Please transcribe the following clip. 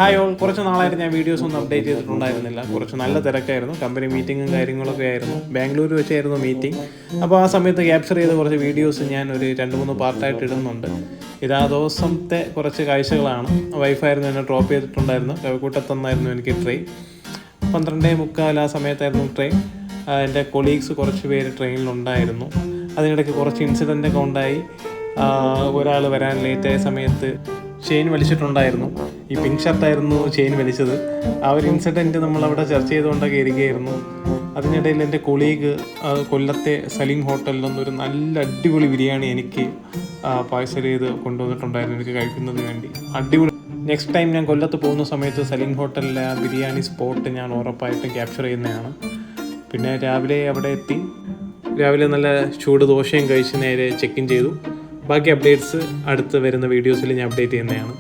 Hi all, കുറച്ച് നാളായിട്ട് ഞാൻ വീഡിയോസ് ഒന്നും അപ്ഡേറ്റ് ചെയ്തിട്ടുണ്ടായിരുന്നില്ല. കുറച്ച് നല്ല തിരക്കായിരുന്നു, കമ്പനി മീറ്റിങ്ങും കാര്യങ്ങളൊക്കെ ആയിരുന്നു. ബാംഗ്ലൂർ വെച്ചായിരുന്നു മീറ്റിംഗ്. അപ്പോൾ ആ സമയത്ത് ക്യാപ്ചർ ചെയ്ത കുറച്ച് വീഡിയോസ് ഞാൻ ഒരു 2-3 പാർട്ടായിട്ട് ഇടുന്നുണ്ട്. ഇതാ ദിവസത്തെ കുറച്ച് കാഴ്ചകളാണ്. വൈഫായിരുന്നു എന്നെ ഡ്രോപ്പ് ചെയ്തിട്ടുണ്ടായിരുന്നു. കവിക്കൂട്ടത്തുനിന്നായിരുന്നു എനിക്ക് ട്രെയിൻ. 12:45 ആ സമയത്തായിരുന്നു ട്രെയിൻ. എൻ്റെ കൊളീഗ്സ് കുറച്ച് പേര് ട്രെയിനിലുണ്ടായിരുന്നു. അതിനിടയ്ക്ക് കുറച്ച് ഇൻസിഡൻ്റൊക്കെ ഉണ്ടായി. ഒരാൾ വരാൻ ലേറ്റായ സമയത്ത് ചെയിൻ വലിച്ചിട്ടുണ്ടായിരുന്നു. ഈ പിങ്ക് ഷർട്ടായിരുന്നു ചെയിൻ വലിച്ചത്. ആ ഒരു ഇൻസിഡൻറ്റ് നമ്മളവിടെ ചർച്ച ചെയ്തുകൊണ്ടൊക്കെ ഇരിക്കുകയായിരുന്നു. അതിനിടയിൽ എൻ്റെ കൊളീഗ് കൊല്ലത്തെ സലീം ഹോട്ടലിൽ നിന്നൊരു നല്ല അടിപൊളി ബിരിയാണി എനിക്ക് പാഴ്സൽ ചെയ്ത് കൊണ്ടുവന്നിട്ടുണ്ടായിരുന്നു എനിക്ക് കഴിക്കുന്നതിന് വേണ്ടി. അടിപൊളി. നെക്സ്റ്റ് ടൈം ഞാൻ കൊല്ലത്ത് പോകുന്ന സമയത്ത് സലീം ഹോട്ടലിലെ ആ ബിരിയാണി സ്പോട്ട് ഞാൻ ഉറപ്പായിട്ടും ക്യാപ്ചർ ചെയ്യുന്നതാണ്. പിന്നെ രാവിലെ അവിടെ എത്തി. രാവിലെ നല്ല ചൂട് ദോശയും കഴിച്ച് നേരെ ചെക്ക് ഇൻ ചെയ്തു. ബാക്കി അപ്ഡേറ്റ്സ് അടുത്ത് വരുന്ന വീഡിയോസിൽ ഞാൻ അപ്ഡേറ്റ് ചെയ്യുന്നതാണ്.